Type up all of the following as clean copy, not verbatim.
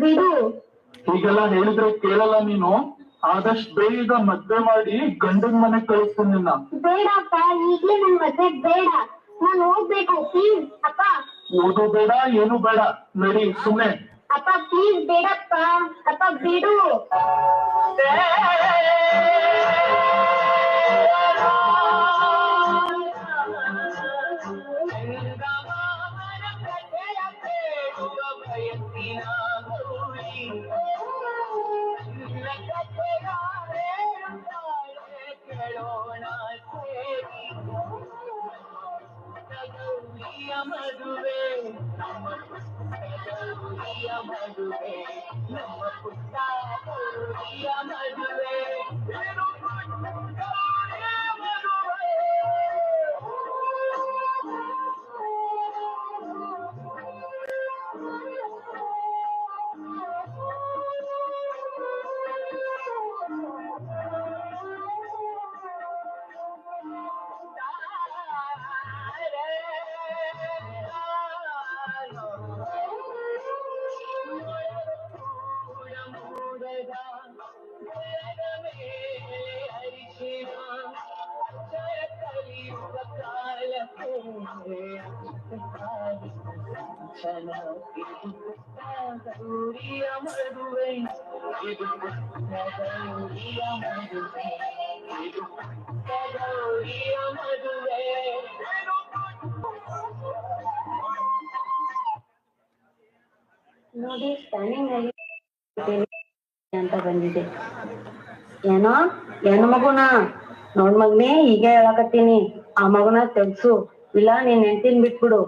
ಬಿಡು. ಹೀಗೆಲ್ಲ ಹೇಳಿದ್ರೆ ಕೇಳಲ್ಲ ನೀನು. ಆದಷ್ಟು ಬೇಗ ಮದ್ವೆ ಮಾಡಿ ಗಂಡನ ಮನೆಗ್ ಕಳಿಸ್ತೀನಿ ನಿನ್ನ. ಬೇಡಪ್ಪ, ಈಗ್ಲೇ ನನ್ ಮದ್ವೆ ಬೇಡ. ನಾನು ಹೋಗ್ಬೇಕು, ಪ್ಲೀಸ್ ಅಪ್ಪ. ಓದು ಬೇಡ, ಏನು ಬೇಡ, ನಡಿ ಸುಮ್ಮನೆ. ಅಪ್ಪ ಪ್ಲೀಸ್ ಬೇಡಪ್ಪ, ಅಪ್ಪ ಬಿಡು. ಮದುವೆ ನಮ್ಮ ಗೌರಿಯ ಮದುವೆ, ನಮ್ಮ ಪುಟ್ಟ ಗೌರಿಯ ಮದುವೆ, ಗೌರಿಯ ಮದುವೆ, ಇದು ಗೌರಿಯ ಮದುವೆ, ಇದು ಗೌರಿಯ ಮದುವೆ. ನೋಡಿ ಸ್ಟ್ಯಾಂಡಿಂಗ್ ಅಂತ ಬಂದಿದೆ. ಏನೋ ಹೆಣ್ಣು ಮಗುನ ನೋಡ್ ಮಗ್ನೆ, ಈಗ ಹೇಳಕತ್ತೀನಿ, ಆ ಮಗುನ ತೆಗ್ಸು, ಇಲ್ಲ ನೀನ್ ಹೆಂಡ್ತಿನ್ ಬಿಟ್ಬಿಡು.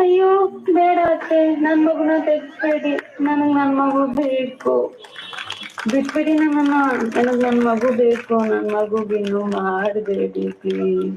ಅಯ್ಯೋ ಬೇಡ ಅತ್ತೆ, ನನ್ ಮಗುನ ತೆಗ್ಸ್ಬೇಡಿ, ನನಗ್ ನನ್ ಮಗು ಬೇಕು, ಬಿಟ್ಬಿಡಿ ನನ್ನನ್ನ, ನನಗ್ ನನ್ ಮಗು ಬೇಕು, ನನ್ ಮಗುಗಿನ್ನು ಮಾಡಬೇಡಿ ಪ್ಲೀಸ್.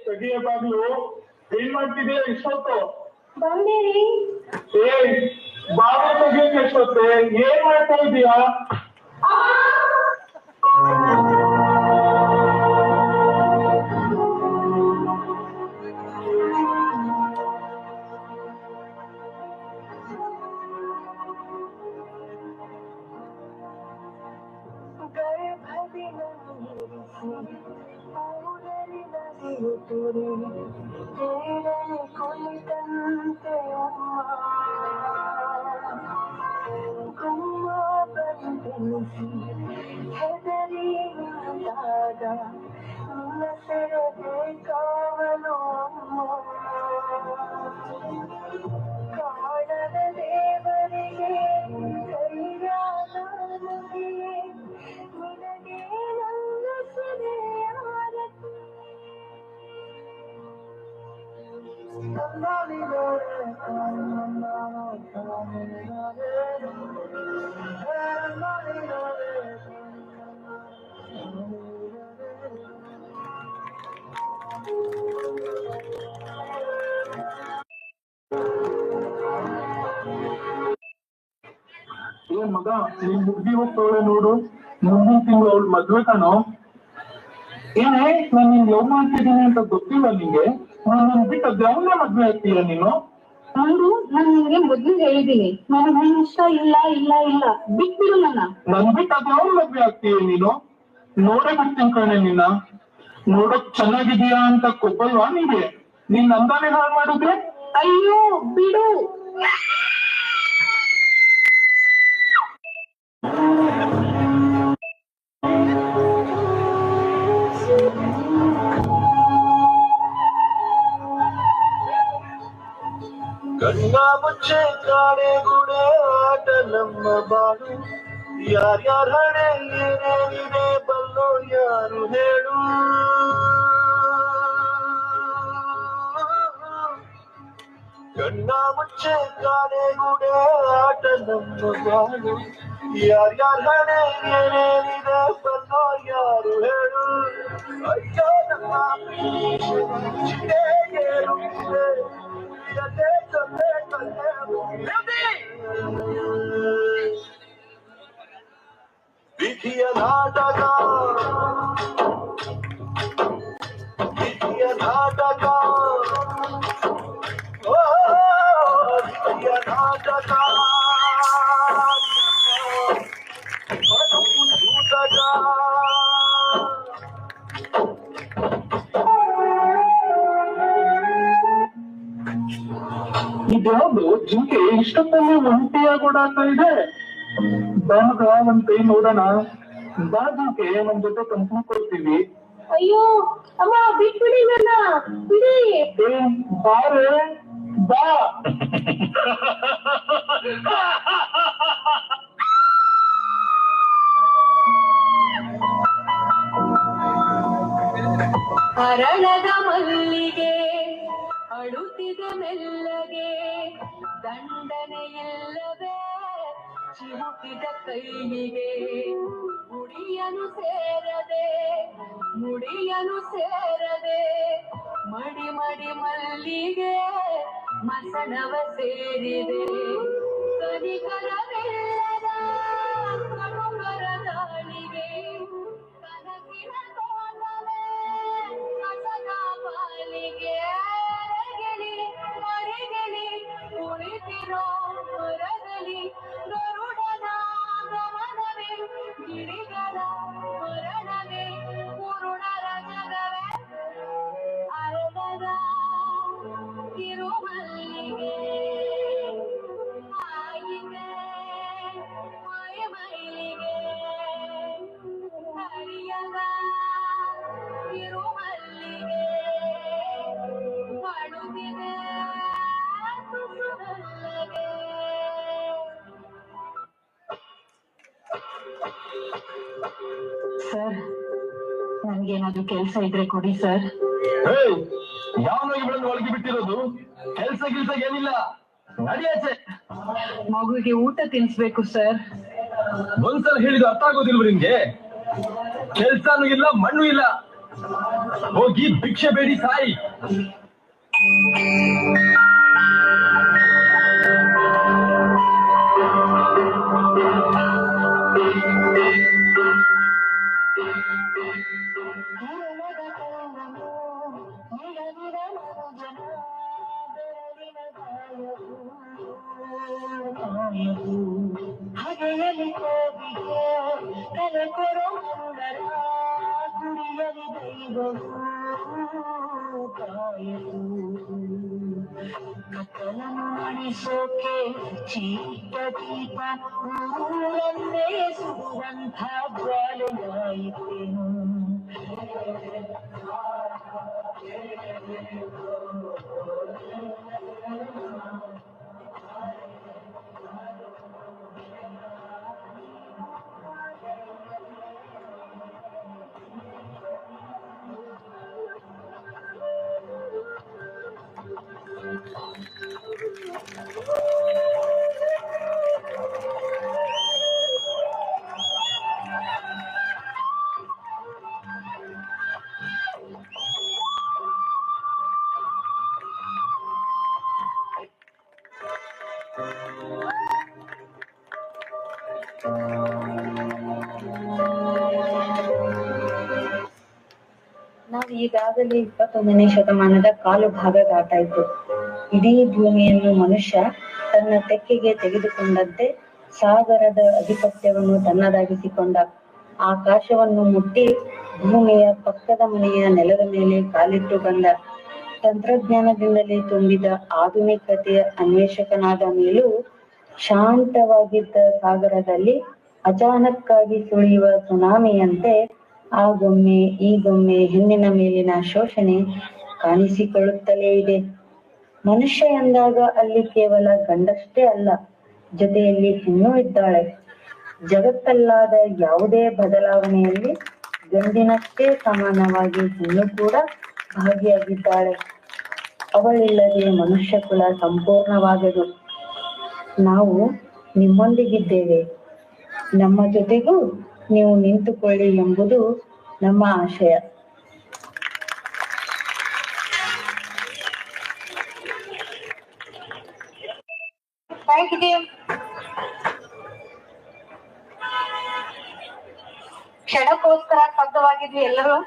ತೆಗಿಯ ಬಾಗ್ಲು, ಏನ್ ಮಾಡ್ತಿದೀಯ ಇಷ್ಟೊತ್ತು? ಬಂದಿರಿ. ಬಾಗಿಲು ತೆಗಿಯಕ್ಕೆ ಎಷ್ಟೊತ್ತೆ? ಏನ್ ಮಾಡ್ತಾ ಇದೀಯಾ? ಏ ಮಗ, ನೀನ್ ಹುಡ್ಗಿ ಹೋಗ್ತಾವಳೆ ನೋಡು, ಮುಂದಿನ ತಿಂಗಳು ಅವಳು ಮದ್ವೆ ಕಣೋ. ಏನೇ, ನಾನು ನಿನ್ ಲವ್ ಮಾಡ್ತಿದ್ದೀನಿ ಅಂತ ಗೊತ್ತಿಲ್ಲ ನಿಂಗೆ? ನಾನು ಬಿಟ್ಟು ಯಾವನ್ನೇ ಮದ್ವೆ ಆಗ್ತೀಯ ನೀನು? ನಾನು ನಿನ್ಗೆ ಮೊದ್ಲು ಹೇಳಿದ್ದೀನಿ, ನನಗೆ ಇಷ್ಟ ಇಲ್ಲ ಇಲ್ಲ ಇಲ್ಲ, ಬಿಟ್ಬಿಡು ನನ್ನ. ನನ್ ಬಿಟ್ಟು ಯಾವನ್ ಮದ್ವೆ ಆಗ್ತೀಯ ನೀನು? ನೋಡೇ ಬಿಡ್ತೀನಿ ಕಣೆ ನಿನ್ನ. ನೋಡಕ್ ಚೆನ್ನಾಗಿದೀಯಾ ಅಂತ ಕೊಬ್ಬಲ್ವಾ ನಿಂಗೆ? ನೀನ್ ನಂದಾನೆ ಹಾಳು ಮಾಡಿದ್ರೆ? ಅಯ್ಯೋ ಬಿಡು. ಕಣ್ಣ ಮುಚ್ಚೆ ಕಾಡೆ ಗುಡೆ ಆಟ ನಮ್ಮ ಬಾಳು, ಯಾರ್ಯಾರ ಹಣೆ ಏನೇನಿದೆ ಬಲ್ಲೋ ಯಾರು ಹೇಳು. ಕಣ್ಣ ಮುಚ್ಚೆ ಕಾಡೆ ಗುಡೆ ಆಟ ನಮ್ಮ ಬಾಳು, ಯಾರ್ಯಾರ ಹಣೆ ಏನೇನಿದೆ ಬಲ್ಲೋ ಯಾರು ಹೇಳು. ಅಯ್ಯೋ ನಮ್ಮ ಚಿಟ್ಟೆ ಏರುತ್ತಿದೆ, ಎದೆ ಜೊತೆ ಕಣ್ಣೆ ಮುಗಿದಿದೆ. ವಿಧಿಯ ನಾಟಕ, ವಿಧಿಯ ನಾಟಕ, ಓ ವಿಧಿಯ ನಾಟಕ, ಬದುಕು ಸೂತಕ. ಇದ್ಯಾವ್ದು ಜಿಂಕೆ ಇಷ್ಟೊತ್ತಲ್ಲಿ ಒಂಟಿಯಾಗಿ ಓಡಾಡ್ತಾ ಇದೆ? ಬಾಗ ಒಂದ್ ಕೈ ನೋಡೋಣ. ಬಾ ಜಿಂಕೆ, ನಮ್ ಜೊತೆ ಕಂಪ್ನಿ ಕೊಡ್ತೀವಿ. ಅಯ್ಯೋ ಅಮ್ಮ, ಬಿಟ್ಬಿಡಿ ನನ್ನ, ಬಿಡಿ. ಬಾರೆ ಬಾ. ಹರಳದ ಮಲ್ಲಿಗೆ ಅಳುತ್ತಿದೆ ಮೆಲ್ಲಗೆ, ದಂಡನೆ ಇಲ್ಲವೇ ಚಿವುಟಿದ ಕೈಗೆ. ಮುಡಿಯನು ಸೇರದೆ ಮಡಿ ಮಡಿ ಮಲ್ಲಿಗೆ ಮಸಣವ ಸೇರಿದೆ. ಕನಿಕರವಿಲ್ಲದ ಕಣುಕರ ದಾಳಿಗೆ, ಕನಸಿನ ತೋಟವೇ ಕಸದ ಪಾಲಿಗೆ. ಅರಗಿಳಿ ಮರಿಗಿಳಿ ಕುಳಿತಿರೋ ಹೊರಗಲಿ, ಗರುಡನ ಗಮನವೇ ಗಿರಿಗಳ ಮರಣವೇ, ಕುರುಡರ ಜಗವೇ ಅರಗದ ತಿರುಮಲ್ಲಿಗೆ. ಆಯಿತೆ ಮೈಮೈಲಿಗೆ ಹರಿಯದ ತಿರುಮಲ್ಲಿಗೆ, ಪಡುತ್ತಿದೆ ತುಸುಮೆಲ್ಲಗೆ. ಸರ್, ನನ್ಗೇನಾದ್ರು ಕೆಲ್ಸ ಇದ್ರೆ ಕೊಡಿ ಸರ್. ಯಾವನಾಗಿ ಬಂದು ಒಳಗೆ ಬಿಟ್ಟಿರೋದು? ಕೆಲ್ಸ ಗಿಲ್ಸ ಏನಿಲ್ಲ, ನಡಿಯಾಚೆ. ಮಗುವಿಗೆ ಊಟ ತಿನ್ಸ್ಬೇಕು ಸರ್. ಒಂದ್ಸಲ ಹೇಳಿದ ಅರ್ಥ ಆಗೋದಿಲ್ವ ನಿಮ್ಗೆ? ಕೆಲ್ಸನೂ ಇಲ್ಲ, ಮಣ್ಣು ಇಲ್ಲ, ಹೋಗಿ ಭಿಕ್ಷೆ ಬೇಡಿ ಸಾಯಿ. ಹಗೆಯಲಿ ಕೋಬಿಗೆ ತಲೆ ಕೊಡೋ ಸುಂದರ, ಗುಡಿಯಲಿ ದೈವವು ಕಾಯಲು. ಕತ್ತಲನ್ನು ಅಣಿಸೋಕೆ ಚಿಕ್ಕ ದೀಪ ಊರನ್ನೇ ಸುಡುವಂಥ ಜ್ವಾಲೆಯಾಯಿತೇನು. ಈಗಾಗಲೇ 21ನೇ ಶತಮಾನದ ಕಾಲು ಭಾಗ ದಾಟಾಯಿತು. ಇಡೀ ಭೂಮಿಯನ್ನು ಮನುಷ್ಯ ತನ್ನ ತೆಕ್ಕೆಗೆ ತೆಗೆದುಕೊಂಡಂತೆ ಸಾಗರದ ಅಧಿಪತ್ಯವನ್ನು ತನ್ನದಾಗಿಸಿಕೊಂಡ. ಆಕಾಶವನ್ನು ಮುಟ್ಟಿ ಭೂಮಿಯ ಪಕ್ಕದ ಮನೆಯ ನೆಲದ ಮೇಲೆ ಕಾಲಿಟ್ಟು ಬಂದ. ತಂತ್ರಜ್ಞಾನದಿಂದಲೇ ತುಂಬಿದ ಆಧುನಿಕತೆಯ ಅನ್ವೇಷಕನಾದ ಮೇಲೂ ಶಾಂತವಾಗಿದ್ದ ಸಾಗರದಲ್ಲಿ ಅಚಾನಕ್ಕಾಗಿ ಸುಳಿಯುವ ಸುನಾಮಿಯಂತೆ ಆಗೊಮ್ಮೆ ಈಗೊಮ್ಮೆ ಹೆಣ್ಣಿನ ಮೇಲಿನ ಶೋಷಣೆ ಕಾಣಿಸಿಕೊಳ್ಳುತ್ತಲೇ ಇದೆ. ಮನುಷ್ಯ ಎಂದಾಗ ಅಲ್ಲಿ ಕೇವಲ ಗಂಡಷ್ಟೇ ಅಲ್ಲ, ಜೊತೆಯಲ್ಲಿ ಹೆಣ್ಣು ಇದ್ದಾಳೆ. ಜಗತ್ತಲ್ಲಾದ ಯಾವುದೇ ಬದಲಾವಣೆಯಲ್ಲಿ ಗಂಡಿನಷ್ಟೇ ಸಮಾನವಾಗಿ ಹೆಣ್ಣು ಕೂಡ ಭಾಗಿಯಾಗಿದ್ದಾಳೆ. ಅವಳಿಲ್ಲದೆ ಮನುಷ್ಯ ಕುಲ ಸಂಪೂರ್ಣವಾಗದು. ನಾವು ನಿಮ್ಮೊಂದಿಗಿದ್ದೇವೆ, ನಮ್ಮ ಜೊತೆಗೂ ನೀವು ನಿಂತುಕೊಳ್ಳಿ ಎಂಬುದು ನಮ್ಮ ಆಶಯ. ಕ್ಷಣಕ್ಕೋಸ್ಕರ ಸ್ತಬ್ಧವಾಗಿದ್ವಿ ಎಲ್ಲರೂ.